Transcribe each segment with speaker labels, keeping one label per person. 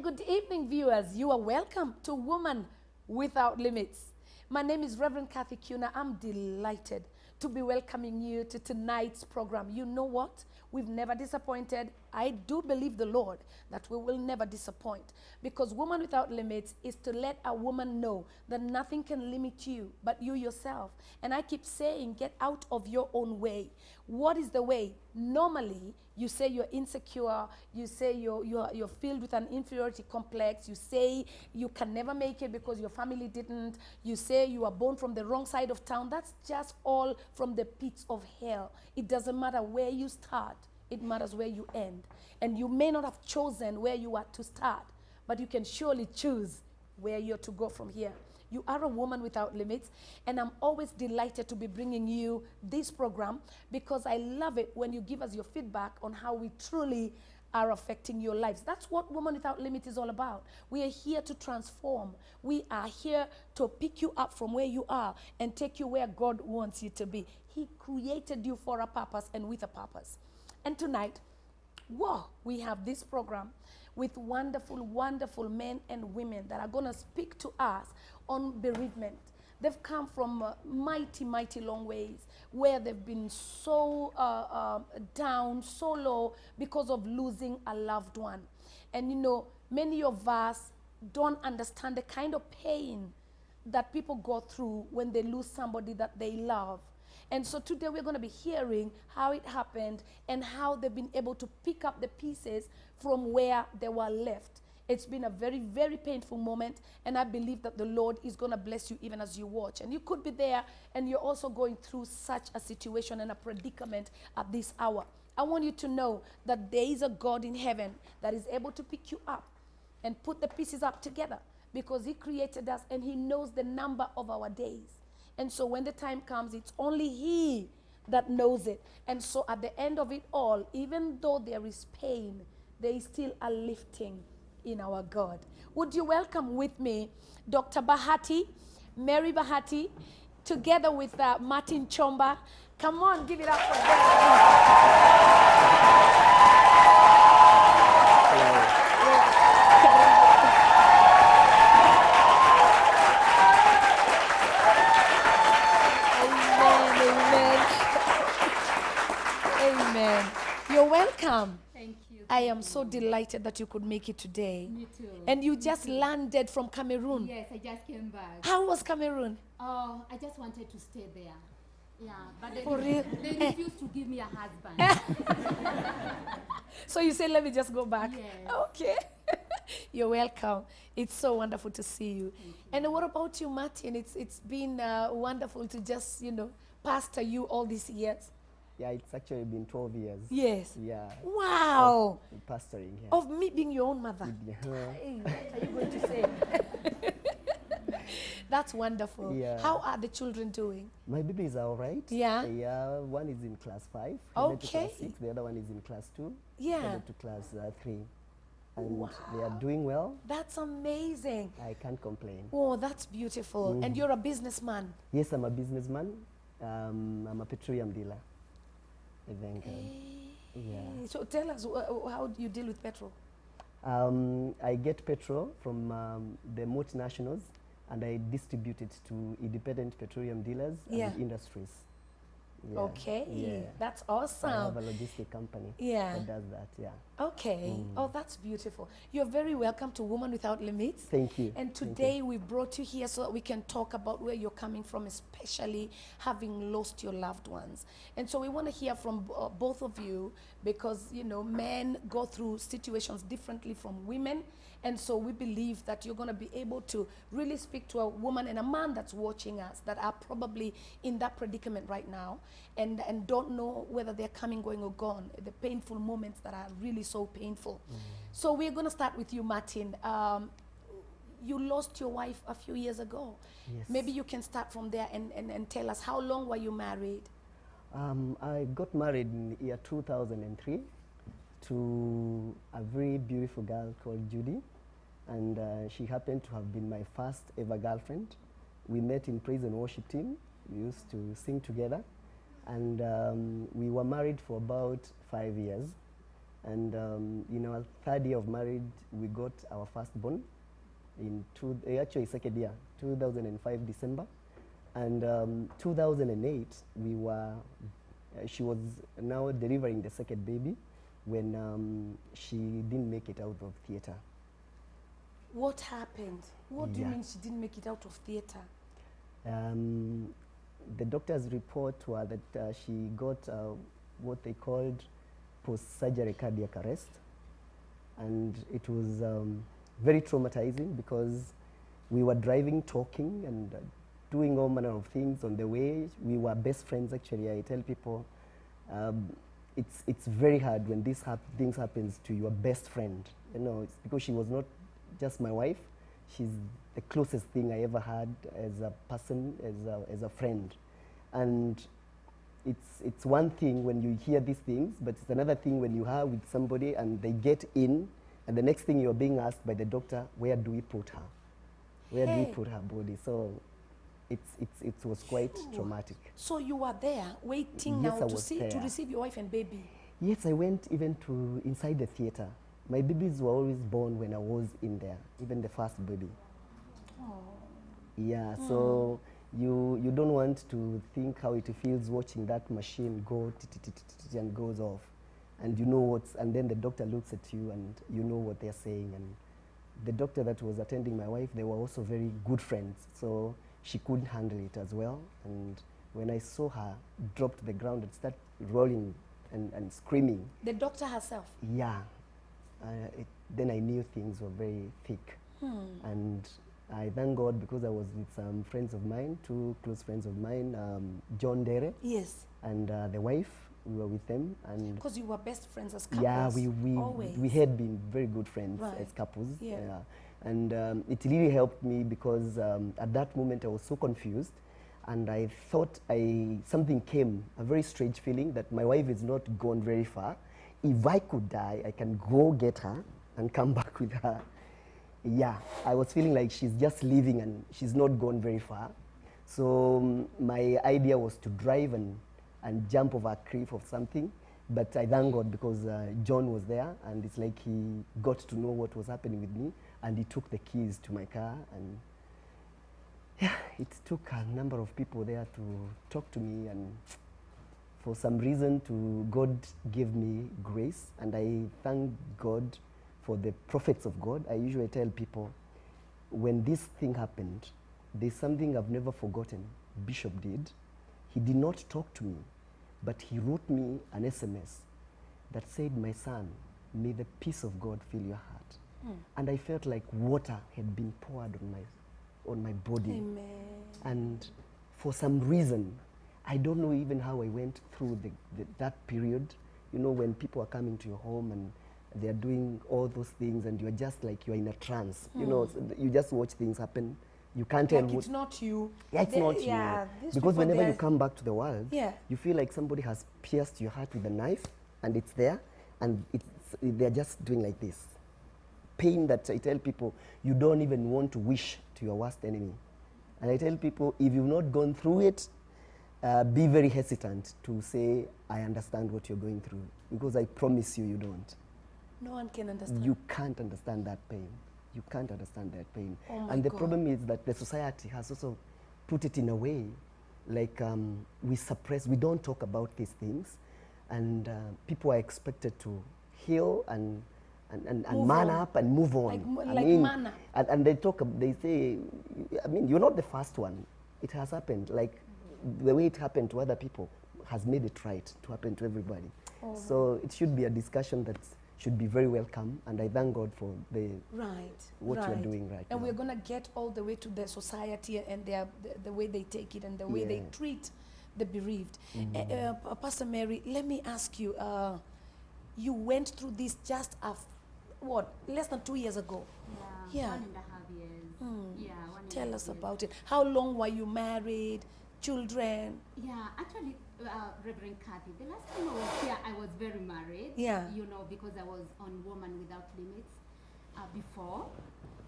Speaker 1: Good evening, viewers. You are welcome to Woman Without Limits. My name is Reverend Kathy Kiuna. I'm delighted to be welcoming you to tonight's program. You know what? We've never disappointed. I do believe the Lord that we will never disappoint, because Woman Without Limits is to let a woman know that nothing can limit you but you yourself. And I keep saying, get out of your own way. What is the way? Normally, you say you're insecure, you say you're filled with an inferiority complex, you say you can never make it because your family didn't, you say you are born from the wrong side of town. That's just all from the pits of hell. It doesn't matter where you start, it matters where you end. And you may not have chosen where you are to start, but you can surely choose where you're to go from here. You are a woman without limits, and I'm always delighted to be bringing you this program, because I love it when you give us your feedback on how we truly are affecting your lives. That's what Woman Without Limits is all about. We are here to transform. We are here to pick you up from where you are and take you where God wants you to be. He created you for a purpose and with a purpose. And tonight, whoa, we have this program with wonderful, wonderful men and women that are going to speak to us on bereavement. They've come from mighty, mighty long ways, where they've been so down, so low because of losing a loved one. And you know, many of us don't understand the kind of pain that people go through when they lose somebody that they love. And so today we're going to be hearing how it happened and how they've been able to pick up the pieces from where they were left. It's been a very, very painful moment, and I believe that the Lord is going to bless you even as you watch. And you could be there, and you're also going through such a situation and a predicament at this hour. I want you to know that there is a God in heaven that is able to pick you up and put the pieces up together, because He created us and He knows the number of our days. And so when the time comes, it's only He that knows it. And so at the end of it all, even though there is pain, there is still a lifting in our God. Would you welcome with me Dr. Bahati, Mary Bahati, together with Martin Chomba. Come on, give it up for them. Amen. You're welcome.
Speaker 2: Thank you.
Speaker 1: I am so delighted that you could make it today.
Speaker 2: Me too.
Speaker 1: And you just landed from Cameroon.
Speaker 2: Yes, I just came back.
Speaker 1: How was Cameroon?
Speaker 2: Oh, I just wanted to stay there. Yeah, but
Speaker 1: For real?
Speaker 2: they refused to give me a husband.
Speaker 1: So you say, let me just go back.
Speaker 2: Yes.
Speaker 1: Okay. You're welcome. It's so wonderful to see you. And what about you, Martin? It's been wonderful to just, pastor you all these years.
Speaker 3: Yeah, it's actually been 12 years.
Speaker 1: Yes.
Speaker 3: Yeah.
Speaker 1: Wow.
Speaker 3: Of pastoring here.
Speaker 1: Of me being your own mother.
Speaker 3: Yeah.
Speaker 1: Hey, what are you going to say? That's wonderful.
Speaker 3: Yeah.
Speaker 1: How are the children doing?
Speaker 3: My babies are all right.
Speaker 1: Yeah.
Speaker 3: Yeah, one is in class 5,
Speaker 1: Okay.
Speaker 3: to class 6. The other one is in class 2,
Speaker 1: Yeah.
Speaker 3: to class 3. And
Speaker 1: Wow.
Speaker 3: they are doing well.
Speaker 1: That's amazing.
Speaker 3: I can't complain.
Speaker 1: Oh, that's beautiful. And you're a businessman.
Speaker 3: Yes, I'm a businessman. I'm a petroleum dealer. I think. Yeah.
Speaker 1: So tell us, how do you deal with petrol?
Speaker 3: I get petrol from the multinationals, and I distribute it to independent petroleum dealers
Speaker 1: Yeah.
Speaker 3: and industries. Yeah.
Speaker 1: Okay,
Speaker 3: Yeah.
Speaker 1: that's
Speaker 3: I
Speaker 1: awesome.
Speaker 3: have a logistic company
Speaker 1: Yeah.
Speaker 3: that does that, yeah.
Speaker 1: Okay. Oh, that's beautiful. You're very welcome to Woman Without Limits.
Speaker 3: Thank you.
Speaker 1: And
Speaker 3: Thank
Speaker 1: today we brought you here so that we can talk about where you're coming from, especially having lost your loved ones. And so we want to hear from both of you, because, men go through situations differently from women. And so we believe that you're going to be able to really speak to a woman and a man that's watching us that are probably in that predicament right now and don't know whether they're coming, going, or gone, the painful moments that are really so painful. So we're going to start with you, Martin. You lost your wife a few years ago.
Speaker 3: Yes.
Speaker 1: Maybe you can start from there and tell us, how long were you married?
Speaker 3: I got married in the year 2003 to a very beautiful girl called Judy, and she happened to have been my first ever girlfriend. We met in praise and worship team. We used to sing together, and we were married for about 5 years. And in our third year of marriage, we got our firstborn in actually second year, 2005 December. And 2008, she was now delivering the second baby when she didn't make it out of theater.
Speaker 1: What happened? What do you
Speaker 3: Yeah.
Speaker 1: mean she didn't make it out of theater?
Speaker 3: The doctor's report was that she got what they called post-surgery cardiac arrest. And it was very traumatizing because we were driving, talking, and doing all manner of things on the way. We were best friends, actually. I tell people it's very hard when things happens to your best friend. You know, it's because she was not just my wife. She's the closest thing I ever had as a person, as a friend. And it's one thing when you hear these things, but it's another thing when you are with somebody and they get in, and the next thing you're being asked by the doctor, where do we put her? Where do we
Speaker 1: Hey.
Speaker 3: put her body? So it was quite traumatic.
Speaker 1: So you were there waiting
Speaker 3: Yes,
Speaker 1: now
Speaker 3: I
Speaker 1: to
Speaker 3: was
Speaker 1: see to
Speaker 3: there.
Speaker 1: receive your wife and baby.
Speaker 3: Yes, I went even to inside the theater. My babies were always born when I was in there, even the first baby. Yeah, so you don't want to think how it feels watching that machine go and goes off, and you know and then the doctor looks at you and you know what they're saying. And the doctor that was attending my wife, they were also very good friends, so she couldn't handle it as well. And when I saw her drop to the ground and start rolling and screaming,
Speaker 1: The doctor herself.
Speaker 3: yeah, then I knew things were very thick. And I thank God because I was with some friends of mine, two close friends of mine, John Dere
Speaker 1: Yes,
Speaker 3: and the wife. We were with them, and
Speaker 1: because you were best friends as couples.
Speaker 3: yeah,
Speaker 1: always.
Speaker 3: we had been very good friends
Speaker 1: Right.
Speaker 3: as couples.
Speaker 1: Yeah.
Speaker 3: And it really helped me because at that moment I was so confused, and I thought something came, a very strange feeling that my wife is not gone very far. If I could die, I can go get her and come back with her. Yeah, I was feeling like she's just leaving and she's not gone very far. So my idea was to drive and jump over a cliff or something. But I thank God because John was there, and it's like he got to know what was happening with me, and he took the keys to my car. And yeah, it took a number of people there to talk to me, and for some reason God gave me grace, and I thank God for the prophets of God. I usually tell people, when this thing happened, there's something I've never forgotten Bishop did. He did not talk to me, but he wrote me an SMS that said, "My son, may the peace of God fill your heart." And I felt like water had been poured on my body.
Speaker 1: Amen.
Speaker 3: And for some reason, I don't know even how I went through that period, you know, when people are coming to your home and they're doing all those things and you're just like you're in a trance, you know, so you just watch things happen. You can't tell
Speaker 1: Like
Speaker 3: what,
Speaker 1: it's not you.
Speaker 3: yeah, it's
Speaker 1: They-
Speaker 3: not
Speaker 1: yeah,
Speaker 3: you.
Speaker 1: these
Speaker 3: Because
Speaker 1: people,
Speaker 3: whenever you
Speaker 1: they're-
Speaker 3: come back to the world,
Speaker 1: Yeah.
Speaker 3: you feel like somebody has pierced your heart with a knife, and it's there, and they're just doing like this. Pain that I tell people, you don't even want to wish to your worst enemy. And I tell people, if you've not gone through it, be very hesitant to say, I understand what you're going through, because I promise you, you don't.
Speaker 1: No one can understand.
Speaker 3: You can't understand that pain. You can't understand that pain.
Speaker 1: Oh my
Speaker 3: And the
Speaker 1: God.
Speaker 3: problem is that the society has also put it in a way, like we suppress, we don't talk about these things, and people are expected to heal and
Speaker 1: Move
Speaker 3: man
Speaker 1: on.
Speaker 3: up and move on.
Speaker 1: Like man up.
Speaker 3: And they say, I mean, you're not the first one. It has happened. Like the way it happened to other people has made it right to happen to everybody.
Speaker 1: Oh.
Speaker 3: So it should be a discussion that should be very welcome, and I thank God for what you're doing right
Speaker 1: and
Speaker 3: now.
Speaker 1: we're going to get all the way to the society and the way they take it and the way they
Speaker 3: Yeah.
Speaker 1: treat the bereaved. Pastor Mary, let me ask you, you went through this just less than 2 years ago?
Speaker 2: Yeah,
Speaker 1: Yeah.
Speaker 2: 1.5 years. Yeah, 1.5
Speaker 1: Tell us
Speaker 2: years.
Speaker 1: about it. How long were you married? Children?
Speaker 2: Yeah, actually, Reverend Kathy, the last time I was here, I was very married.
Speaker 1: Yeah.
Speaker 2: You know, because I was on Woman Without Limits before.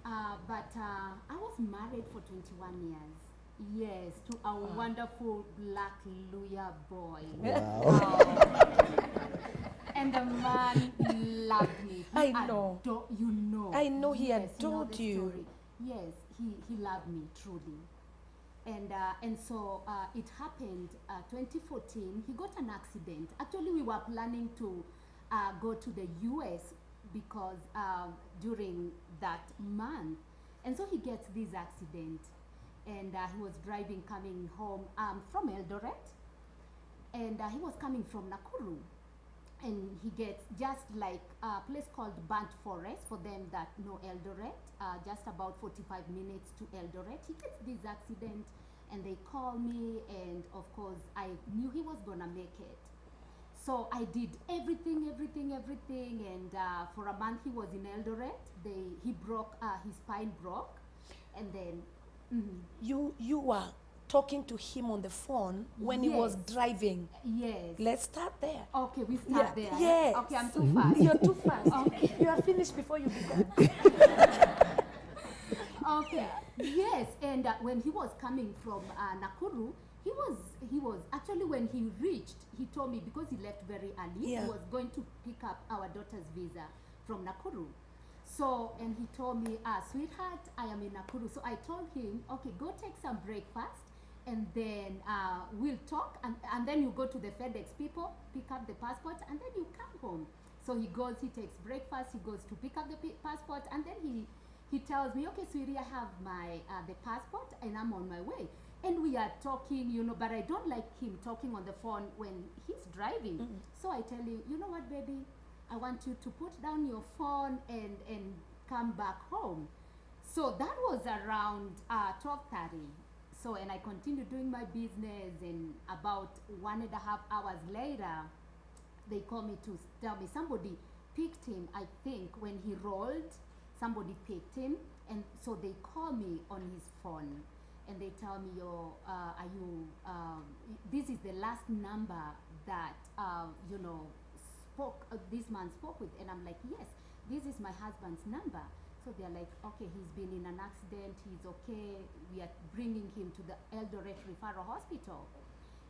Speaker 2: But I was married for 21 years. Yes, to a wonderful black lawyer boy.
Speaker 3: Wow.
Speaker 2: And the man
Speaker 1: I know.
Speaker 2: You know.
Speaker 1: I know he
Speaker 2: Yes, you know
Speaker 1: adored
Speaker 2: the
Speaker 1: you.
Speaker 2: story. Yes, he loved me truly. And so it happened 2014. He got an accident. Actually, we were planning to go to the US because during that month. And so he gets this accident. And he was driving coming home from Eldoret. And he was coming from Nakuru. And he gets just like a place called Burnt Forest, for them that know Eldoret, just about 45 minutes to Eldoret. He gets this accident and they call me, and of course I knew he was gonna make it. So I did everything, and for a month he was in Eldoret. He broke, his spine broke, and then
Speaker 1: You were talking to him on the phone when he was
Speaker 2: Yes.
Speaker 1: driving.
Speaker 2: yes.
Speaker 1: Let's start there.
Speaker 2: Okay, we start
Speaker 1: Yeah,
Speaker 2: there.
Speaker 1: yes.
Speaker 2: Okay, I'm too fast.
Speaker 1: You're too fast.
Speaker 2: Okay.
Speaker 1: You are finished before you began.
Speaker 2: Okay. Yes, and when he was coming from Nakuru, he was actually, when he reached, he told me, because he left very early,
Speaker 1: Yeah.
Speaker 2: he was going to pick up our daughter's visa from Nakuru. So, and he told me, sweetheart, I am in Nakuru. So I told him, okay, go take some breakfast, and then we'll talk, and then you go to the FedEx people, pick up the passport, and then you come home. So he goes, he takes breakfast, he goes to pick up the passport, and then he tells me, okay, sweetie, I have my the passport, and I'm on my way. And we are talking, you know, but I don't like him talking on the phone when he's driving. So I tell him, you know what, baby, I want you to put down your phone and come back home. So that was around 12:30. So, and I continued doing my business, and about 1.5 hours later, they call me to tell me somebody picked him. I think when he rolled, somebody picked him, and so they call me on his phone, and they tell me, are you, this is the last number that, you know, this man spoke with. And I'm like, yes, this is my husband's number. So they're like, okay, he's been in an accident, he's okay, we are bringing him to the Eldoret Referral Hospital.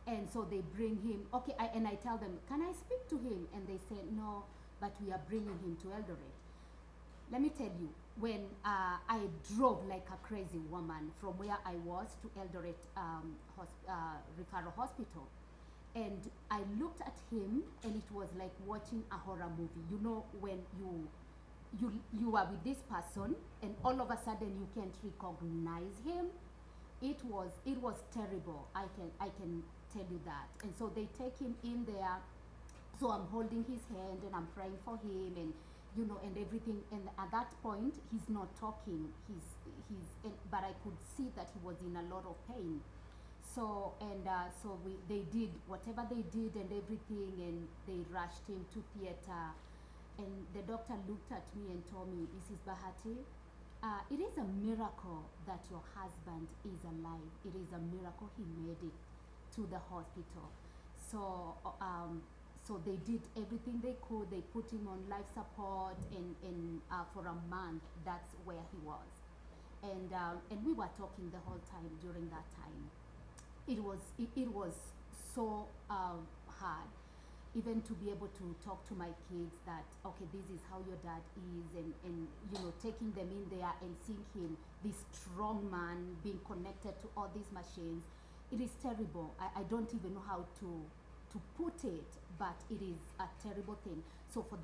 Speaker 2: And so they bring him, okay, and I tell them, can I speak to him? And they say, no, but we are bringing him to Eldoret. Let me tell you, when I drove like a crazy woman from where I was to Eldoret Referral Hospital, and I looked at him, and it was like watching a horror movie. You know, when you are with this person, and all of a sudden you can't recognize him. It was terrible. I can tell you that. And so they take him in there. So I'm holding his hand and I'm praying for him, and you know, and everything. And at that point, he's not talking. But I could see that he was in a lot of pain. So they did whatever they did and everything, and they rushed him to theater. And the doctor looked at me and told me, Mrs. Bahati, it is a miracle that your husband is alive. It is a miracle he made it to the hospital. So so they did everything they could. They put him on life support, and for a month, that's where he was. And we were talking the whole time during that time. It was so hard, even to be able to talk to my kids that, okay, this is how your dad is, and you know, taking them in there and seeing him, this strong man, being connected to all these machines. It is terrible. I don't even know how to put it, but it is a terrible thing. So for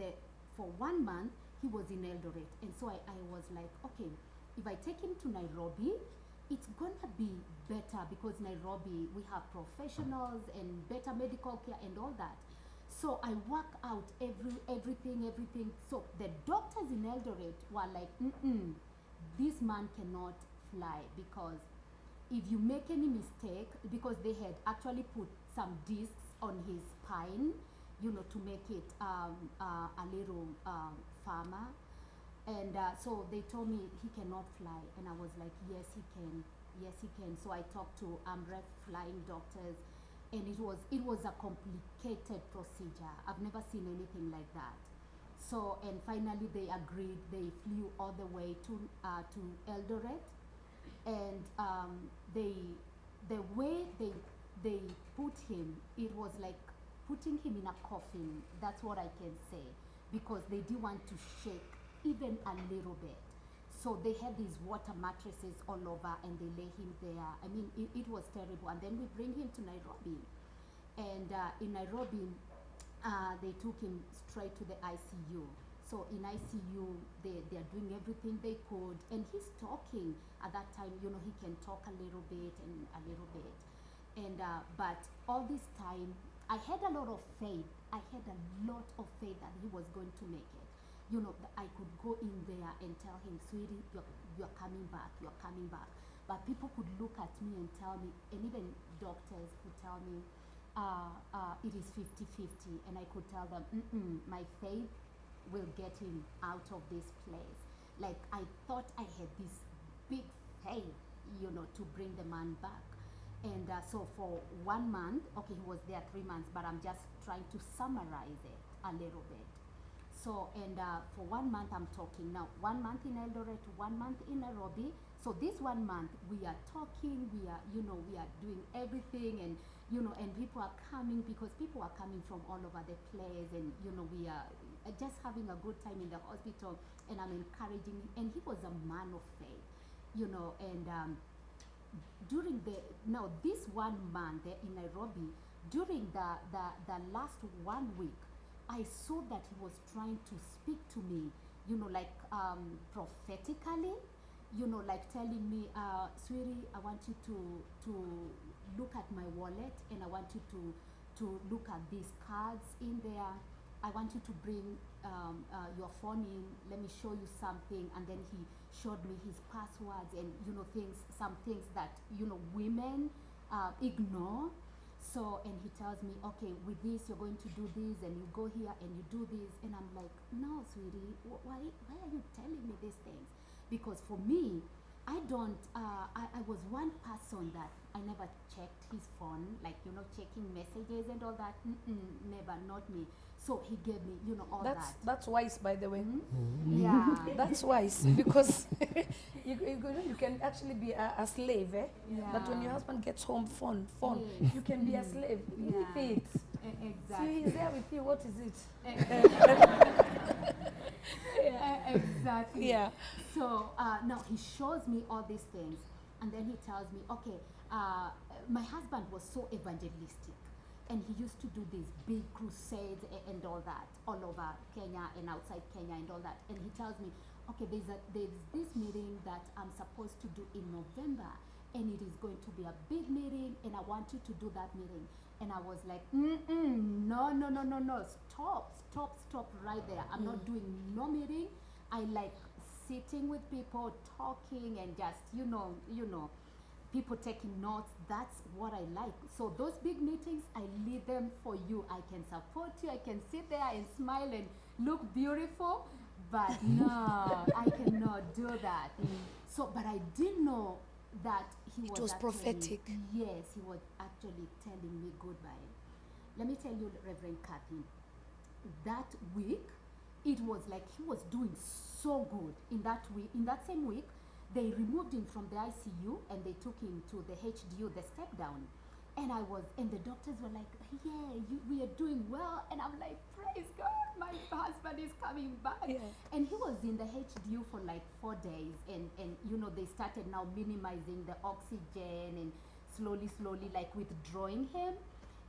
Speaker 2: 1 month, he was in Eldoret, and so I was like, okay, if I take him to Nairobi, it's gonna be better, because Nairobi, we have professionals and better medical care and all that. So I work out everything. So the doctors in Eldoret were like, this man cannot fly, because if you make any mistake, because they had actually put some discs on his spine, you know, to make it a little firmer. And so they told me he cannot fly, and I was like, yes, he can. So I talked to AMREF flying doctors, and it was a complicated procedure. I've never seen anything like that. So, and finally they agreed. They flew all the way to Eldoret, and the way they put him, it was like putting him in a coffin. That's what I can say, because they didn't want to shake even a little bit. So they had these water mattresses all over and they lay him there. I mean, it was terrible. And then we bring him to Nairobi. And in Nairobi, they took him straight to the ICU. So in ICU, they are doing everything they could. And he's talking at that time, you know, he can talk a little bit and a little bit. And but all this time, I had a lot of faith. I had a lot of faith that he was going to make it. You know, I could go in there and tell him, sweetie, you're coming back, you're coming back. But people could look at me and tell me, and even doctors would tell me, it is 50-50. And I could tell them, my faith will get him out of this place. Like, I thought I had this big faith, you know, to bring the man back. And so for 1 month, okay, he was there 3 months, but I'm just trying to summarize it a little bit. So, and for 1 month I'm talking now, 1 month in Eldoret, 1 month in Nairobi. So this 1 month we are talking, we are, you know, we are doing everything, and, you know, and people are coming because people are coming from all over the place, and, you know, we are just having a good time in the hospital, and I'm encouraging him. And he was a man of faith, you know, and during this 1 month in Nairobi, during the last 1 week, I saw that he was trying to speak to me, you know, like prophetically, you know, like telling me, sweetie, I want you to look at my wallet, and I want you to look at these cards in there. I want you to bring your phone in. Let me show you something. And then he showed me his passwords and, you know, some things that, you know, women ignore. So, and he tells me, okay, with this, you're going to do this, and you go here and you do this. And I'm like, no, sweetie, why are you telling me these things? Because for me, I don't, I was one person that I never checked his phone, like, you know, checking messages and all that. Never, not me. So he gave me, you know, all that.
Speaker 1: That's wise, by the way.
Speaker 2: Yeah.
Speaker 1: That's wise, because you can actually be a slave, eh?
Speaker 2: Yeah.
Speaker 1: But when your husband gets home, phone,
Speaker 2: Yes.
Speaker 1: you can be a slave.
Speaker 2: Yeah.
Speaker 1: With it.
Speaker 2: Exactly.
Speaker 1: See, he's there with you. What is it?
Speaker 2: Exactly.
Speaker 1: Yeah.
Speaker 2: So now he shows me all these things, and then he tells me, okay, my husband was so evangelistic, and he used to do these big crusades and all that, all over Kenya and outside Kenya and all that. And he tells me, okay, there's this meeting that I'm supposed to do in November, and it is going to be a big meeting, and I want you to do that meeting. And I was like, no, stop right there. I'm not doing no meeting. I like sitting with people, talking, and just, you know, people taking notes. That's what I like. So those big meetings, I lead them for you. I can support you. I can sit there and smile and look beautiful, but no, I cannot do that. So, but I did know that he
Speaker 1: was
Speaker 2: actually,
Speaker 1: prophetic.
Speaker 2: Yes, he was actually telling me goodbye. Let me tell you, Reverend Kathy, that week, it was like he was doing so good. In that week, in that same week, they removed him from the ICU and they took him to the HDU, the step down. And the doctors were like, yeah, we are doing well. And I'm like, praise God, my husband is coming back.
Speaker 1: Yeah.
Speaker 2: And he was in the HDU for like 4 days. And you know, they started now minimizing the oxygen and slowly, like withdrawing him.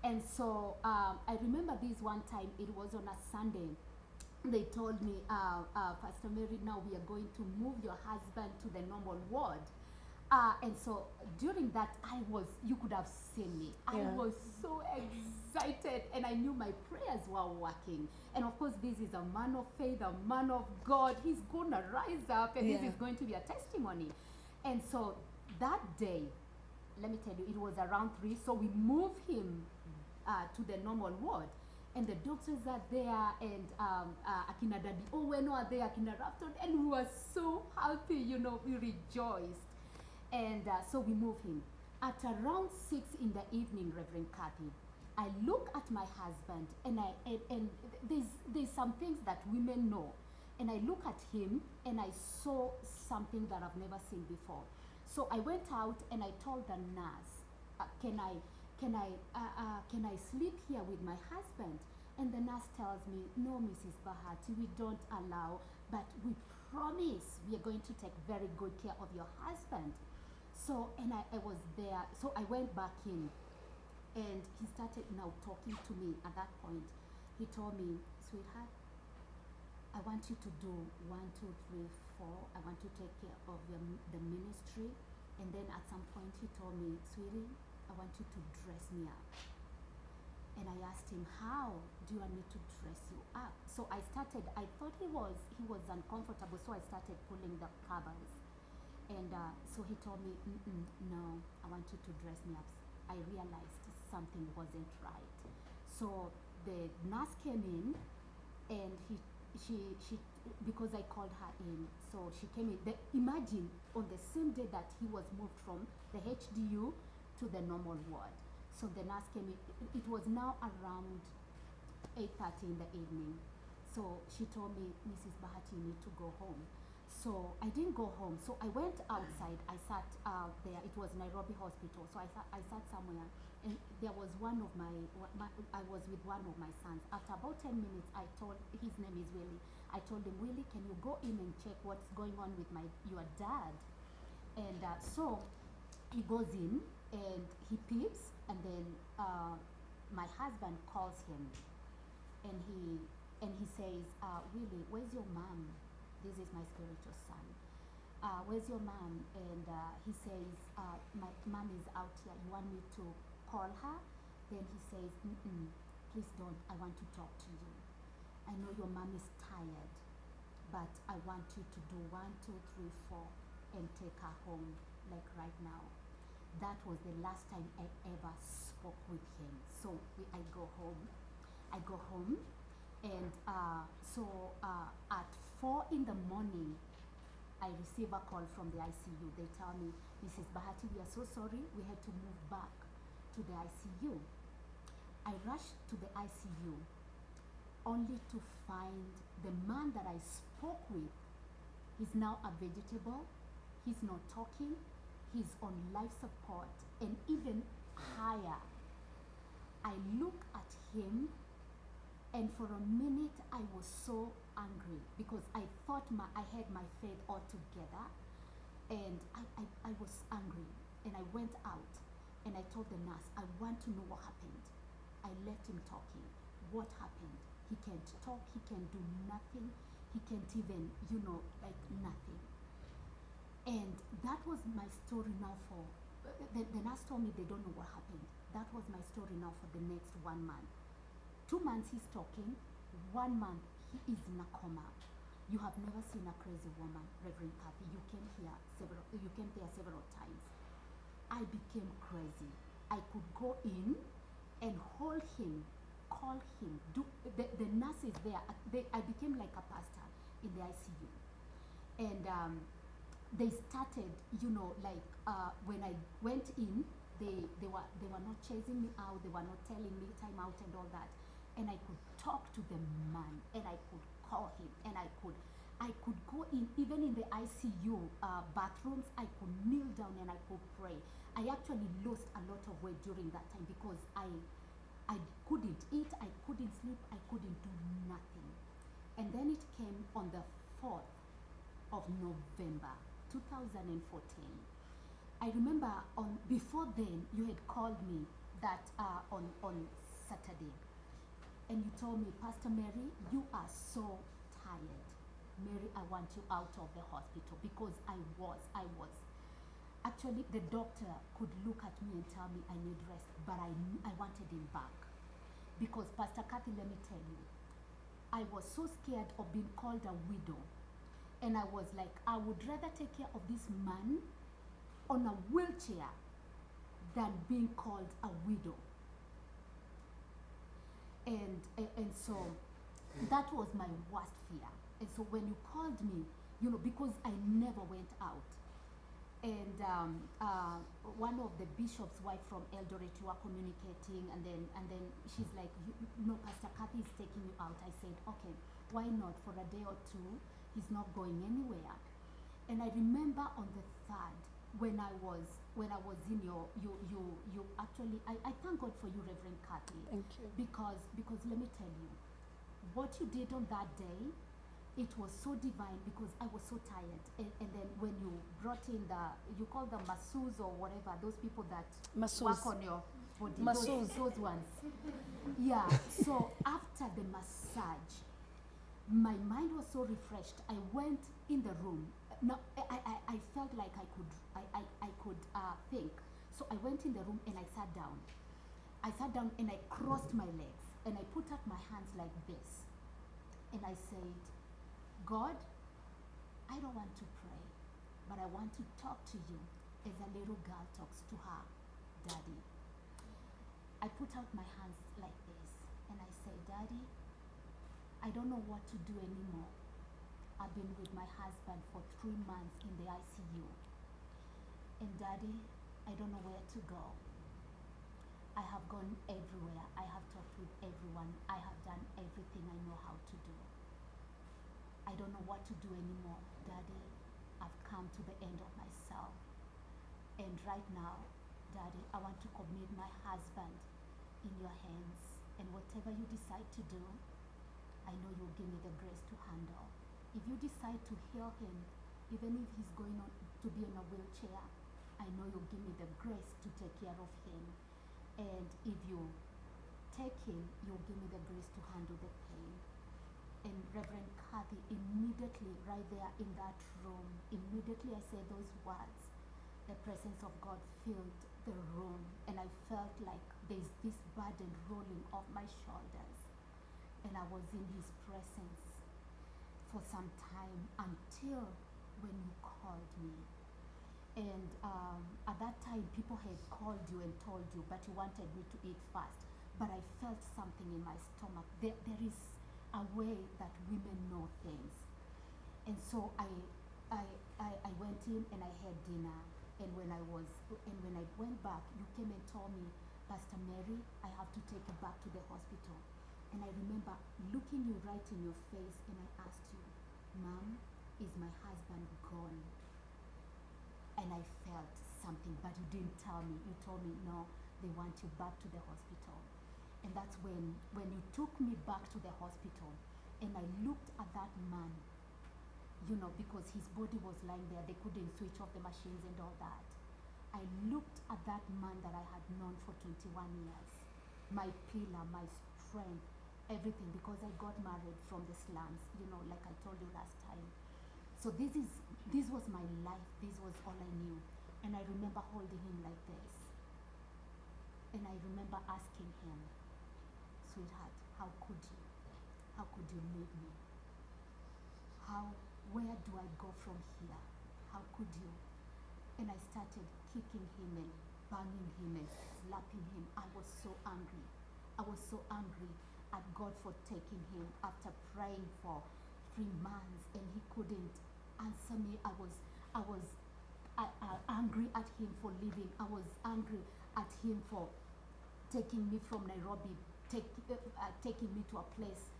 Speaker 2: And so I remember this one time, it was on a Sunday. They told me, Pastor Mary, now we are going to move your husband to the normal ward. And so during that, you could have seen me.
Speaker 1: Yeah.
Speaker 2: I was so excited, and I knew my prayers were working. And of course, this is a man of faith, a man of God. He's going to rise up, and this is going to be a testimony. And so that day, let me tell you, it was around 3, so we moved him to the normal ward. And the doctors are there, and Akina Daddy Owen are there, Akina Rafton, and we were so happy, you know, we rejoiced. And so we moved him. At around 6 in the evening, Reverend Kathy, I look at my husband, and there's some things that women know. And I look at him, and I saw something that I've never seen before. So I went out and I told the nurse, can I sleep here with my husband? And the nurse tells me, no, Mrs. Bahati, we don't allow, but we promise we are going to take very good care of your husband. So, and I was there. So I went back in, and he started now talking to me at that point. He told me, sweetheart, I want you to do 1, 2, 3, 4. I want you to take care of the ministry. And then at some point he told me, sweetie, I want you to dress me up. And I asked him, how do you want me to dress you up? So I started, I thought he was uncomfortable, so I started pulling the covers. And so he told me, no, I want you to dress me up. I realized something wasn't right. So the nurse came in, and she because I called her in, so she came in. Imagine on the same day that he was moved from the HDU to the normal ward. So the nurse came in. It was now around 8:30 in the evening. So she told me, Mrs. Bahati, you need to go home. So I didn't go home. So I went outside. I sat there. It was Nairobi Hospital. So I sat somewhere, and there was I was with one of my sons. After about 10 minutes, I told, his name is Willie. I told him, Willie, can you go in and check what's going on with your dad? And so he goes in and he peeps, and then my husband calls him, and he says, Willie, where's your mom? This is my spiritual son. Where's your mom? And he says, my mom is out here. You want me to call her? Then he says, please don't. I want to talk to you. I know your mom is tired, but I want you to do 1, 2, 3, 4 and take her home, like right now. That was the last time I ever spoke with him. So I go home, and so at 4 in the morning, I receive a call from the ICU. They tell me, Mrs. Bahati, we are so sorry, we had to move back to the ICU. I rushed to the ICU only to find the man that I spoke with is now a vegetable. He's not talking, he's on life support, and even higher. I look at him, and for a minute I was so angry because I thought I had my faith all together, and I was angry, and I went out and I told the nurse, I want to know what happened. I left him talking. What happened? He can't talk, he can do nothing, he can't even, like nothing. And that was my story now for, the nurse told me they don't know what happened. That was my story now for the next 1 month. 2 months he's talking, 1 month he is in a coma. You have never seen a crazy woman, Reverend Kathy. You came here several times. I became crazy. I could go in and hold him, call him. The nurse is there. I became like a pastor in the ICU. And they started, when I went in, they were not chasing me out. They were not telling me time out and all that. And I could talk to the man, and I could call him, and I could go in, even in the ICU bathrooms. I could kneel down and I could pray. I actually lost a lot of weight during that time because I couldn't eat, I couldn't sleep, I couldn't do nothing. And then it came on the 4th of November 2014. I remember before then you had called me that on Saturday, and you told me, Pastor Mary, you are so tired. Mary, I want you out of the hospital, because I was. Actually, the doctor could look at me and tell me I need rest, but I wanted him back. Because, Pastor Kathy, let me tell you, I was so scared of being called a widow. And I was like, I would rather take care of this man on a wheelchair than being called a widow. And so that was my worst fear. And so when you called me, because I never went out, and one of the bishop's wife from Eldoret, you were communicating, and then she's like, Pastor Kathy is taking you out. I said, okay, why not? For a day or two, he's not going anywhere. And I remember on the 3rd, when I was in you actually I thank God for you, Reverend Kathy.
Speaker 1: Thank you.
Speaker 2: Because let me tell you, what you did on that day, it was so divine because I was so tired. And then when you brought in you call them masseuse or whatever, those people that
Speaker 1: Masseuse.
Speaker 2: work on your body,
Speaker 1: Masseuse.
Speaker 2: those ones. Yeah. So after the massage, my mind was so refreshed. I went in the room. No, I felt like I could think. So I went in the room and I sat down. I sat down and I crossed my legs and I put up my hands like this. And I said, God, I don't want to pray, but I want to talk to you as a little girl talks to her daddy. I put out my hands like this and I said, Daddy, I don't know what to do anymore. I've been with my husband for 3 months in the ICU. And Daddy, I don't know where to go. I have gone everywhere. I have talked with everyone. I have done everything I know how to do. I don't know what to do anymore. Daddy, I've come to the end of myself. And right now, Daddy, I want to commit my husband in your hands. And whatever you decide to do, I know you'll give me the grace to handle. If you decide to heal him, even if he's going on to be in a wheelchair, I know you'll give me the grace to take care of him. And if you take him, you'll give me the grace to handle the pain. And Reverend Kathy, immediately right there in that room, immediately I said those words, the presence of God filled the room, and I felt like there's this burden rolling off my shoulders. And I was in his presence for some time until when you called me. And at that time, people had called you and told you, but you wanted me to eat fast. But I felt something in my stomach. There is a way that women know things. And so I went in and I had dinner. And when I went back, you came and told me, Pastor Mary, I have to take you back to the hospital. And I remember looking you right in your face and I asked you, Mom, is my husband gone? And I felt something, but you didn't tell me. You told me, no, they want you back to the hospital. And that's when you took me back to the hospital and I looked at that man, because his body was lying there. They couldn't switch off the machines and all that. I looked at that man that I had known for 21 years, my pillar, my strength, everything, because I got married from the slums, like I told you last time. So this was my life. This was all I knew. And I remember holding him like this. And I remember asking him, sweetheart, how could you? How could you leave me? Where do I go from here? How could you? And I started kicking him and banging him and slapping him. I was so angry. I was so angry at God for taking him after praying for 3 months and he couldn't answer me. I was angry at him for leaving. I was angry at him for taking me from Nairobi, taking me to a place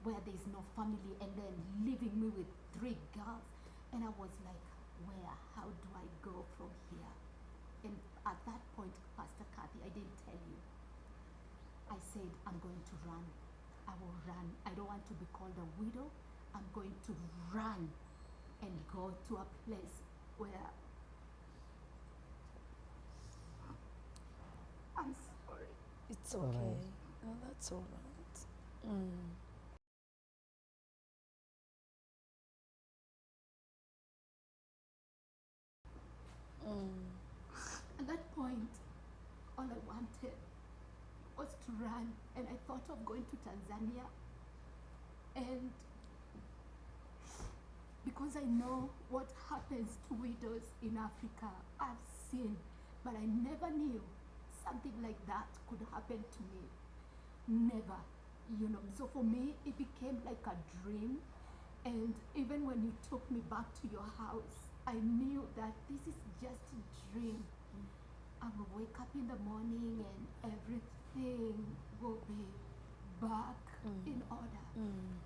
Speaker 2: where there's no family and then leaving me with 3 girls. And I was like, how do I go from here? And at that point, Pastor Kathy, I didn't tell you. I said, I'm going to run. I will run. I don't want to be called a widow. I'm going to run and go to a place where I'm sorry.
Speaker 1: It's
Speaker 3: all
Speaker 1: okay.
Speaker 3: right.
Speaker 1: Oh, that's all right.
Speaker 2: At that point, all I wanted was to run, and I thought of going to Tanzania. And because I know what happens to widows in Africa, I've seen, but I never knew something like that could happen to me. Never, So for me, it became like a dream. And even when you took me back to your house, I knew that this is just a dream. I will wake up in the morning and everything will be back in order.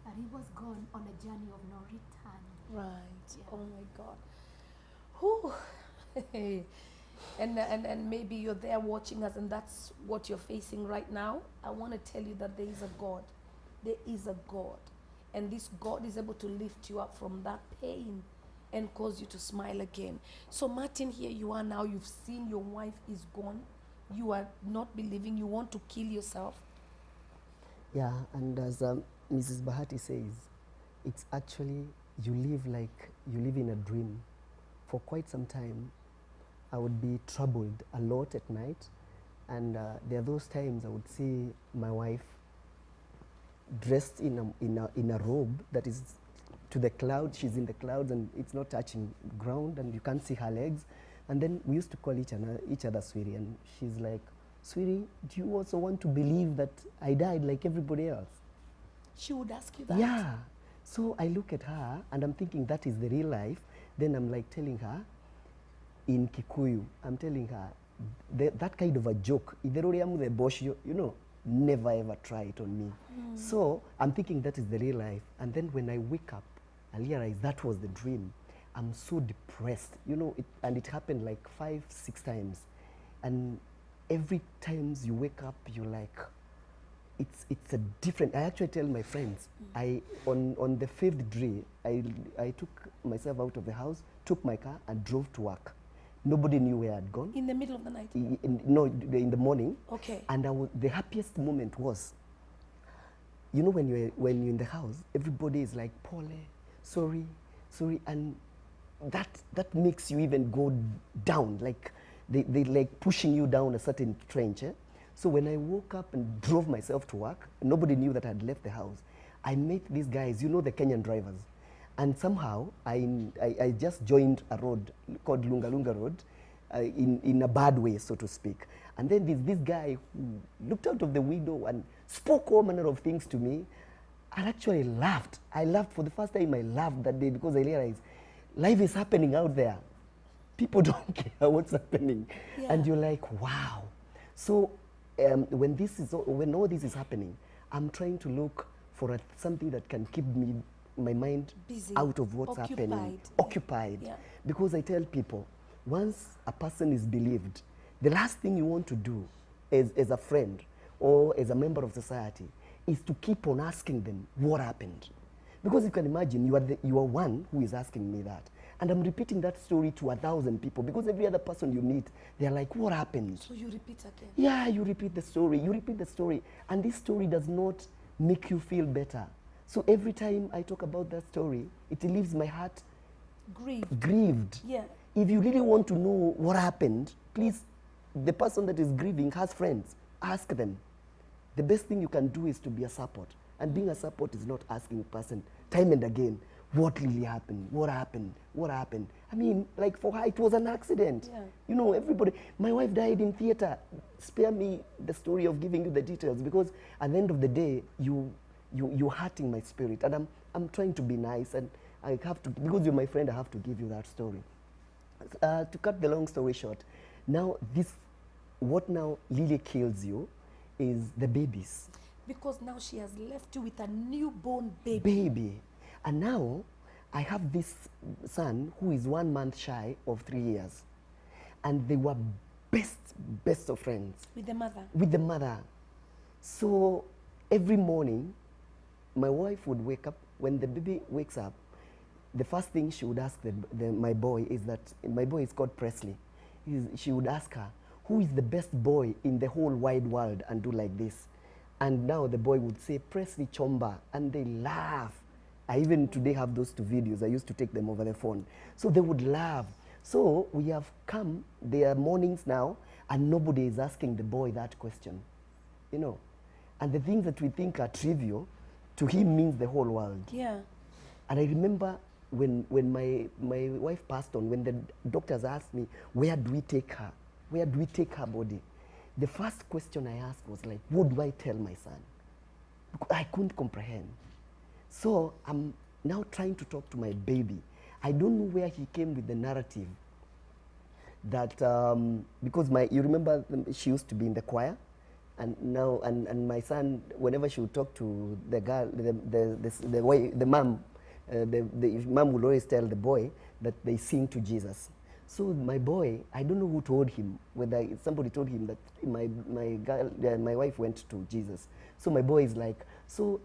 Speaker 2: But he was gone on a journey of no return.
Speaker 1: Right.
Speaker 2: Yeah.
Speaker 1: Oh my God. Whew. And maybe you're there watching us and that's what you're facing right now. I want to tell you that there is a God. There is a God. And this God is able to lift you up from that pain and cause you to smile again. So Martin, here you are now. You've seen your wife is gone. You are not believing. You want to kill yourself.
Speaker 3: Yeah, and as Mrs. Bahati says, it's actually you live in a dream. For quite some time, I would be troubled a lot at night, and there are those times I would see my wife dressed in a robe that is to the clouds. She's in the clouds and it's not touching ground, and you can't see her legs. And then we used to call each other sweetie, and she's like, "Sweetie, do you also want to believe that I died like everybody else?"
Speaker 1: She would ask you that.
Speaker 3: Yeah. So I look at her and I'm thinking that is the real life. Then I'm like telling her in Kikuyu, I'm telling her that kind of a joke, you know, never ever try it on me. So I'm thinking that is the real life. And then when I wake up, I realize that was the dream. I'm so depressed, you know, and it happened like 5-6 times. And every time you wake up, you're like, it's a different. I actually tell my friends, on the 5th day, I took myself out of the house, took my car, and drove to work. Nobody knew where I'd gone.
Speaker 1: In the middle of the night?
Speaker 3: No, in the morning.
Speaker 1: Okay.
Speaker 3: And the happiest moment was, you know, when you're in the house, everybody is like, "Pole, sorry," and that makes you even go down, like they like pushing you down a certain trench. So when I woke up and drove myself to work, nobody knew that I had left the house. I met these guys, you know, the Kenyan drivers. And somehow I just joined a road called Lunga Lunga Road in a bad way, so to speak. And then this guy who looked out of the window and spoke all manner of things to me. I actually laughed. I laughed for the first time. I laughed that day because I realized life is happening out there. People don't care what's happening.
Speaker 1: Yeah.
Speaker 3: And you're like, wow. So when all this is happening, I'm trying to look for something that can keep my mind
Speaker 1: busy,
Speaker 3: out of what's happening. Occupied.
Speaker 1: Yeah.
Speaker 3: Because I tell people, once a person is believed, the last thing you want to do as a friend or as a member of society is to keep on asking them what happened. Because you can imagine, you are one who is asking me that. And I'm repeating that story to 1,000 people because every other person you meet, they're like, what happened?
Speaker 1: So you repeat again?
Speaker 3: Yeah, you repeat the story. And this story does not make you feel better. So every time I talk about that story, it leaves my heart grieved.
Speaker 1: Yeah.
Speaker 3: If you really want to know what happened, please, the person that is grieving has friends. Ask them. The best thing you can do is to be a support. And being a support is not asking a person time and again, what really happened? What happened? What happened? I mean, like for her, it was an accident.
Speaker 1: Yeah.
Speaker 3: You know, everybody, my wife died in theater. Spare me the story of giving you the details because at the end of the day, you're hurting my spirit. And I'm trying to be nice and I have to, because you're my friend, I have to give you that story. To cut the long story short, now what now really kills you is the babies.
Speaker 1: Because now she has left you with a newborn baby.
Speaker 3: Baby. And now I have this son who is 1 month shy of 3 years. And they were best of friends.
Speaker 1: With the mother?
Speaker 3: With the mother. So every morning, my wife would wake up. When the baby wakes up, the first thing she would ask my boy is that, my boy is called Presley. She would ask her, who is the best boy in the whole wide world, and do like this. And now the boy would say, Presley Chomba, and they laugh. I even today have those 2 videos. I used to take them over the phone. So they would laugh. So we have come, there are mornings now, and nobody is asking the boy that question, you know. And the things that we think are trivial, to him means the whole world.
Speaker 1: Yeah.
Speaker 3: And I remember when my wife passed on, when the doctors asked me, where do we take her? Where do we take her body? The first question I asked was like, what do I tell my son? Because I couldn't comprehend. So I'm now trying to talk to my baby. I don't know where he came with the narrative that, because you remember she used to be in the choir, and now, and my son, whenever she would talk to the girl, the mom would always tell the boy that they sing to Jesus. So my boy, I don't know who told him, whether somebody told him that my wife went to Jesus. So my boy is like, so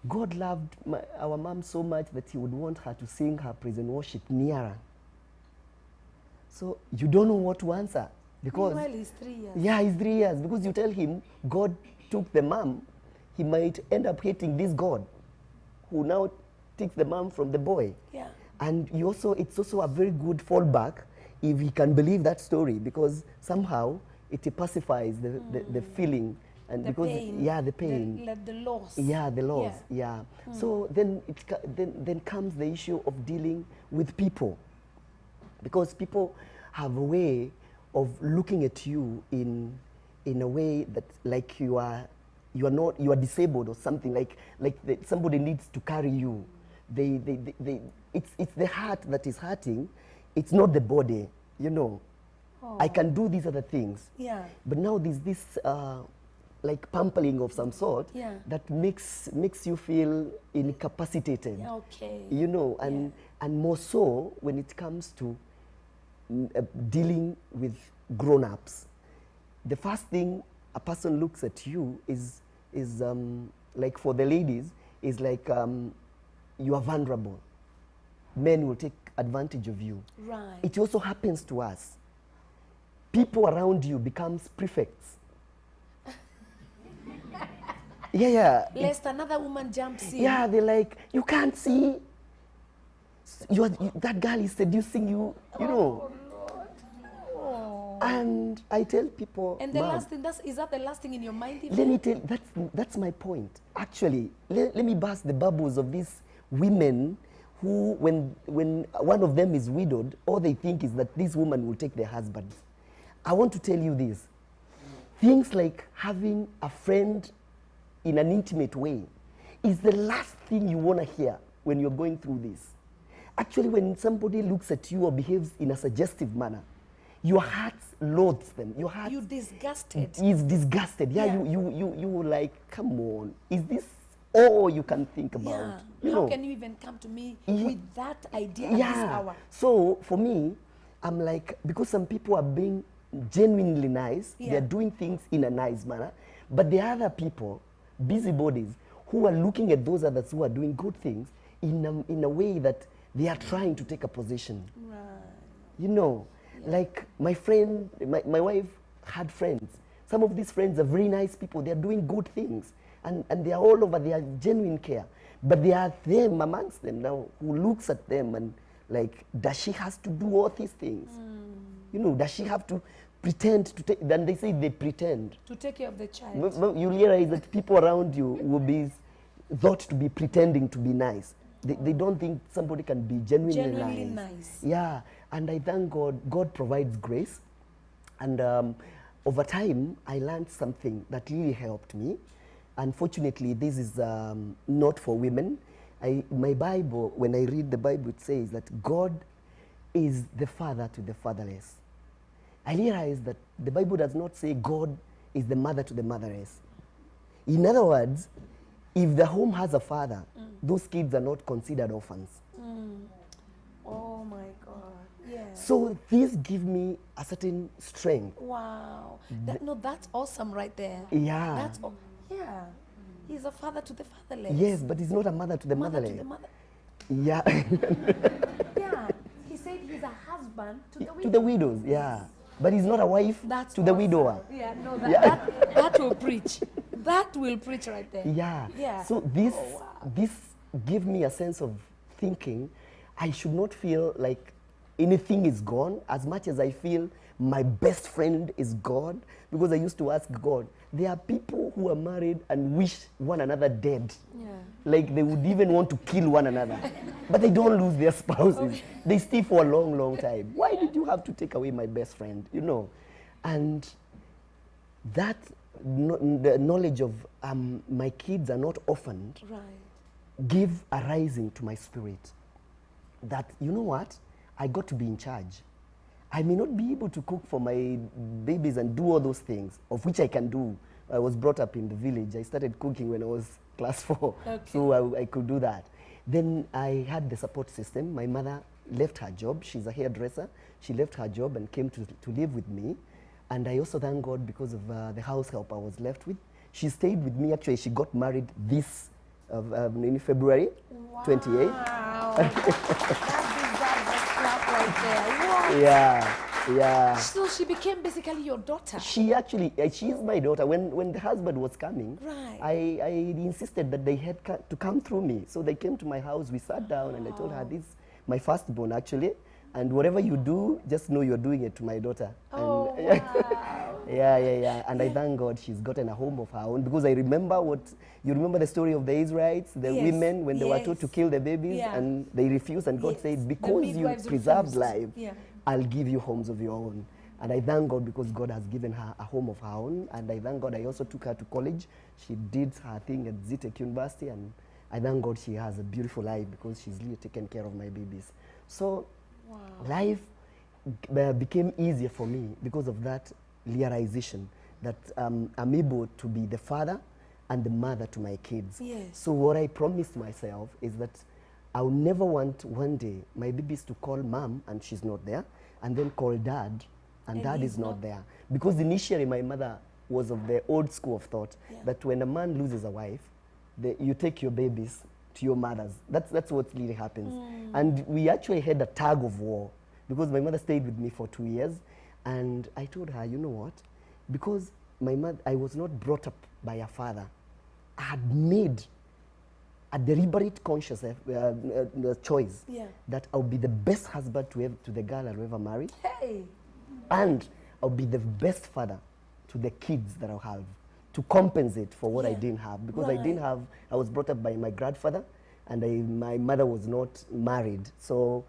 Speaker 3: God loved our mom so much that he would want her to sing her praise and worship nearer. So you don't know what to answer. Because
Speaker 1: Meanwhile, he's 3 years.
Speaker 3: yeah, he's 3 years. Because you tell him God took the mom, he might end up hating this God who now takes the mom from the boy.
Speaker 1: Yeah.
Speaker 3: And it's also a very good fallback if he can believe that story, because somehow it pacifies the feeling, and
Speaker 1: The
Speaker 3: because
Speaker 1: pain.
Speaker 3: yeah, the pain,
Speaker 1: The loss.
Speaker 3: yeah, the loss, yeah. So then then comes the issue of dealing with people, because people have a way of looking at you in a way that like you are disabled or something, like somebody needs to carry you. It's the heart that is hurting, it's not the body, you know.
Speaker 1: Oh.
Speaker 3: I can do these other things,
Speaker 1: Yeah.
Speaker 3: but now there's this like pampering of some sort,
Speaker 1: Yeah.
Speaker 3: that makes you feel incapacitated,
Speaker 1: Okay.
Speaker 3: you know, and more so when it comes to dealing with grown-ups. The first thing a person looks at you is like, for the ladies, is like you are vulnerable. Men will take advantage of you.
Speaker 1: Right.
Speaker 3: It also happens to us. People around you becomes prefects. Yeah.
Speaker 1: Lest another woman jumps in.
Speaker 3: Yeah, they're like, you can't see. That girl is seducing you, you know.
Speaker 1: Oh.
Speaker 3: And I tell people,
Speaker 1: And the
Speaker 3: "Ma'am,
Speaker 1: last thing, is that the last thing in your mind? Even?
Speaker 3: let me tell, that's my point. Actually, let me burst the bubbles of these women who, when one of them is widowed, all they think is that this woman will take their husbands. I want to tell you this. Things like having a friend in an intimate way is the last thing you want to hear when you're going through this. Actually, when somebody looks at you or behaves in a suggestive manner, your heart loathes them. Your heart
Speaker 1: You disgusted.
Speaker 3: is disgusted. Yeah,
Speaker 1: Yeah.
Speaker 3: you were like, come on, is this all you can think about?
Speaker 1: Yeah.
Speaker 3: You
Speaker 1: How
Speaker 3: know?
Speaker 1: can you even come to me
Speaker 3: Yeah.
Speaker 1: with that idea at this hour?
Speaker 3: So for me, I'm like, because some people are being genuinely nice,
Speaker 1: Yeah.
Speaker 3: they're doing things in a nice manner, but the other people, busybodies, who are looking at those others who are doing good things in a way that they are trying to take a position.
Speaker 1: Right.
Speaker 3: You know, like my friend, my wife had friends. Some of these friends are very nice people. They're doing good things. And they are all over. They are genuine care. But there are them amongst them now who looks at them and like, does she has to do all these things? You know, does she have to pretend to take, then they say they pretend.
Speaker 1: To take care of the child.
Speaker 3: You realize that people around you will be thought to be pretending to be nice. They don't think somebody can be genuinely
Speaker 1: nice.
Speaker 3: Yeah, and I thank God. God provides grace, and over time I learned something that really helped me. Unfortunately, this is not for women. My Bible, when I read the Bible, it says that God is the father to the fatherless. I realized that the Bible does not say God is the mother to the motherless. In other words, if the home has a father, those kids are not considered orphans.
Speaker 1: Oh my God. Yeah.
Speaker 3: So this gives me a certain strength.
Speaker 1: Wow. That's awesome right there.
Speaker 3: Yeah.
Speaker 1: That's yeah. He's a father to the fatherless.
Speaker 3: Yes, but he's not a mother to the
Speaker 1: Mother
Speaker 3: motherless.
Speaker 1: to the mother.
Speaker 3: Yeah.
Speaker 1: Yeah. He said he's a husband to the
Speaker 3: To
Speaker 1: widow.
Speaker 3: the widows, yeah. But he's not a wife
Speaker 1: That's
Speaker 3: to the
Speaker 1: awesome.
Speaker 3: widower.
Speaker 1: Yeah, no,
Speaker 3: Yeah.
Speaker 1: that will preach. That will preach right there.
Speaker 3: Yeah.
Speaker 1: Yeah.
Speaker 3: So this give me a sense of thinking. I should not feel like anything is gone as much as I feel my best friend is God, because I used to ask God, there are people who are married and wish one another dead.
Speaker 1: Yeah.
Speaker 3: Like they would even want to kill one another. But they don't lose their spouses. They stay for a long, long time. Why did you have to take away my best friend? You know? And that the knowledge of my kids are not orphaned
Speaker 1: Right.
Speaker 3: give a rising to my spirit. That, you know what? I got to be in charge. I may not be able to cook for my babies and do all those things, of which I can do. I was brought up in the village. I started cooking when I was class 4.
Speaker 1: Okay.
Speaker 3: So I could do that. Then I had the support system. My mother left her job. She's a hairdresser. She left her job and came to live with me. And I also thank God because of the house help I was left with. She stayed with me. Actually, she got married this in February 28th.
Speaker 1: Wow. that deserves a clap right there. What?
Speaker 3: Yeah.
Speaker 1: So she became basically your daughter.
Speaker 3: She actually, she is my daughter. When the husband was coming,
Speaker 1: Right.
Speaker 3: I insisted that they had to come through me. So they came to my house. We sat down and I told her, this my firstborn actually. And whatever you do, just know you're doing it to my daughter.
Speaker 1: Oh,
Speaker 3: And,
Speaker 1: wow.
Speaker 3: yeah. And I thank God she's gotten a home of her own, because I remember you remember the story of the Israelites, the
Speaker 1: Yes,
Speaker 3: women, when they were
Speaker 1: yes.
Speaker 3: told to kill the babies,
Speaker 1: Yeah.
Speaker 3: and they refused, and God
Speaker 1: Yes.
Speaker 3: said,
Speaker 1: The
Speaker 3: because you
Speaker 1: midwives
Speaker 3: preserved
Speaker 1: refused.
Speaker 3: life,
Speaker 1: Yeah.
Speaker 3: I'll give you homes of your own. And I thank God because God has given her a home of her own. And I thank God I also took her to college. She did her thing at Zitek University, and I thank God she has a beautiful life because she's really taken care of my babies. So
Speaker 1: Wow.
Speaker 3: life became easier for me because of that realization that I'm able to be the father and the mother to my kids.
Speaker 1: Yes.
Speaker 3: So what I promised myself is that I'll never want one day my babies to call mom and she's not there, and then call dad and dad
Speaker 1: he's
Speaker 3: is not
Speaker 1: not
Speaker 3: there. Because initially my mother was of the old school of thought that when a man loses a wife, you take your babies to your mothers. That's what really happens. And we actually had a tug of war, because my mother stayed with me for 2 years, and I told her, you know what, because I was not brought up by a father, I had made a deliberate conscious choice that I'll be the best husband to the girl I'll ever marry,
Speaker 1: Hey.
Speaker 3: and I'll be the best father to the kids that I'll have, to compensate for what I didn't have. Because I was brought up by my grandfather, and my mother was not married. So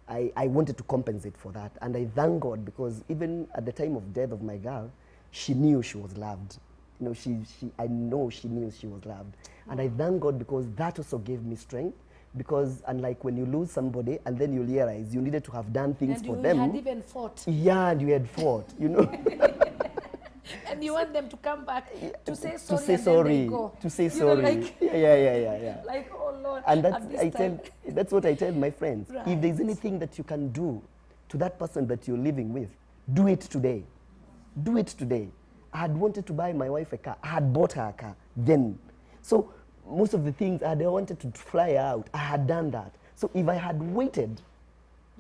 Speaker 3: I wanted to compensate for that. And I thank God, because even at the time of death of my girl, she knew she was loved. You know, I know she knew she was loved. And I thank God because that also gave me strength. Because unlike when you lose somebody and then you realize you needed to have done things for them.
Speaker 1: And you had even fought.
Speaker 3: Yeah, and you had fought, you know.
Speaker 1: And you want them to come back to say sorry,
Speaker 3: To say
Speaker 1: and
Speaker 3: sorry,
Speaker 1: then they go.
Speaker 3: to say
Speaker 1: You
Speaker 3: sorry.
Speaker 1: know, like,
Speaker 3: Yeah.
Speaker 1: like, oh Lord.
Speaker 3: And
Speaker 1: at this time.
Speaker 3: that's what I tell my friends.
Speaker 1: Right.
Speaker 3: If there's anything that you can do to that person that you're living with, do it today. Do it today. I had wanted to buy my wife a car. I had bought her a car then. So most of the things I wanted to fly out, I had done that. So if I had waited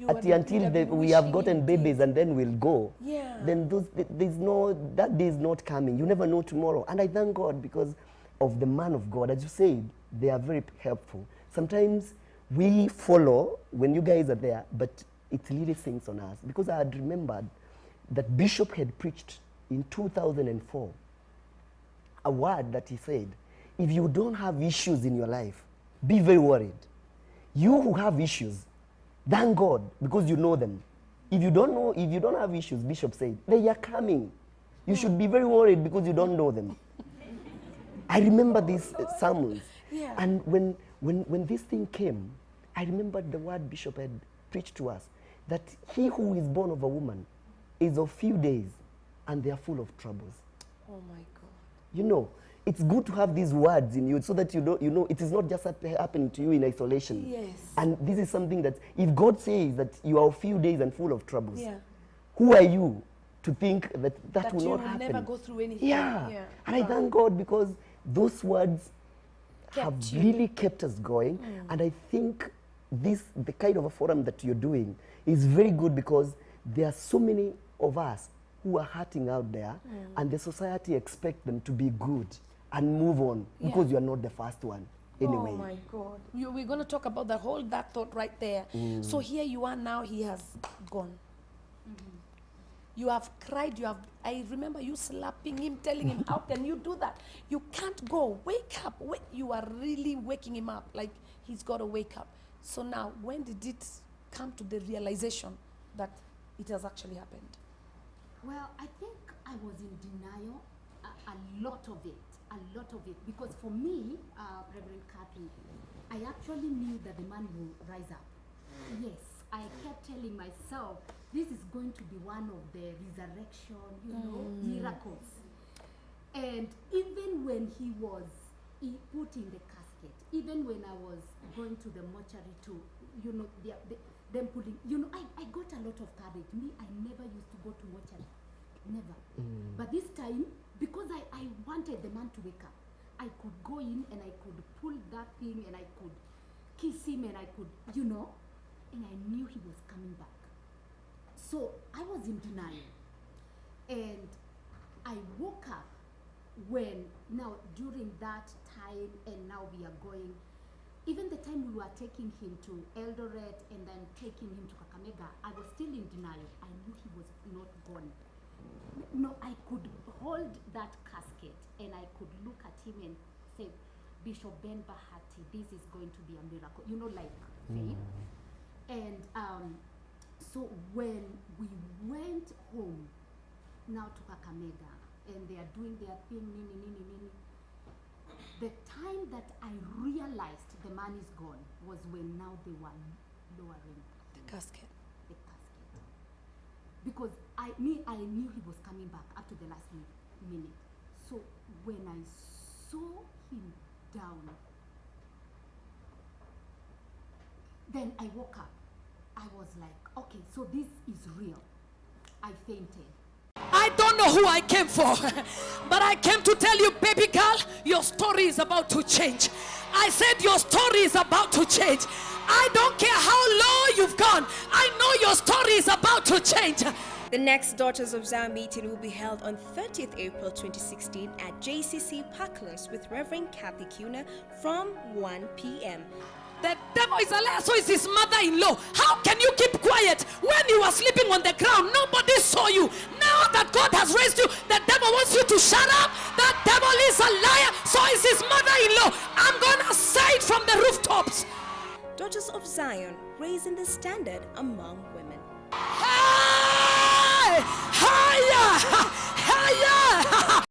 Speaker 3: until we have gotten babies and then we'll go, then that day is not coming. You never know tomorrow. And I thank God because of the man of God. As you said, they are very helpful. Sometimes we follow when you guys are there, but it really sinks on us. Because I had remembered that Bishop had preached in 2004 a word that he said, if you don't have issues in your life, be very worried. You who have issues, thank God because you know them. If you don't have issues, Bishop said, they are coming. You should be very worried because you don't know them. I remember these sermons.
Speaker 1: Yeah.
Speaker 3: And when this thing came, I remembered the word Bishop had preached to us, that he who is born of a woman is of few days and they are full of troubles.
Speaker 1: Oh my God.
Speaker 3: You know, it's good to have these words in you so that you know it is not just happening to you in isolation.
Speaker 1: Yes.
Speaker 3: And this is something that if God says that you are a few days and full of troubles,
Speaker 1: Yeah.
Speaker 3: who are you to think that will
Speaker 1: you
Speaker 3: not
Speaker 1: will
Speaker 3: happen?
Speaker 1: never go through anything.
Speaker 3: Yeah.
Speaker 1: Yeah.
Speaker 3: And I thank God because those words have
Speaker 1: Kept you.
Speaker 3: really kept us going. And I think the kind of a forum that you're doing is very good because there are so many of us who are hurting out there and the society expect them to be good and move on because you are not the first one. Anyway.
Speaker 1: Oh my God. We're going to talk about that thought right there. So here you are now, he has gone. You have cried, I remember you slapping him, telling him, how can you do that? You can't go, wake up. You are really waking him up, like he's got to wake up. So now, when did it come to the realization that it has actually happened?
Speaker 2: Well, I think I was in denial, a lot of it, because for me, Reverend Kathy, I actually knew that the man will rise up. Yes, I kept telling myself, this is going to be one of the resurrection, miracles. And even when he was put in the casket, even when I was going to the mortuary to, them pulling, I got a lot of courage. Me, I never used to go to mortuary, never. But this time, because I wanted the man to wake up, I could go in and I could pull that thing and I could kiss him and I could, and I knew he was coming back. So I was in denial. And I woke up during that time, and now we are going, even the time we were taking him to Eldoret and then taking him to Kakamega, I was still in denial. I knew he was not gone. No, I could hold that casket and I could look at him and say, Bishop Ben Bahati, this is going to be a miracle, like faith. And so when we went home now to Kakamega, and they are doing their thing, the time that I realized the man is gone was when now they were lowering
Speaker 1: The casket.
Speaker 2: the casket. Because I knew he was coming back up to the last minute. So when I saw him down, then I woke up. I was like, okay, so this is real. I fainted.
Speaker 1: I don't know who I came for, but I came to tell you, baby girl, your story is about to change. I said your story is about to change. I don't care how low you've gone. I know your story is about to change.
Speaker 4: The next Daughters of Zion meeting will be held on 30th April 2016 at JCC Parklands with Reverend Kathy Kiuna from 1 p.m.
Speaker 1: The devil is a liar, so is his mother-in-law. How can you keep quiet when you were sleeping on the ground? Nobody saw you. Now that God has raised you, the devil wants you to shut up. The devil is a liar, so is his mother-in-law. I'm gonna say it from the rooftops.
Speaker 4: Daughters of Zion, raising the standard among women.
Speaker 1: Hey! Higher! Higher!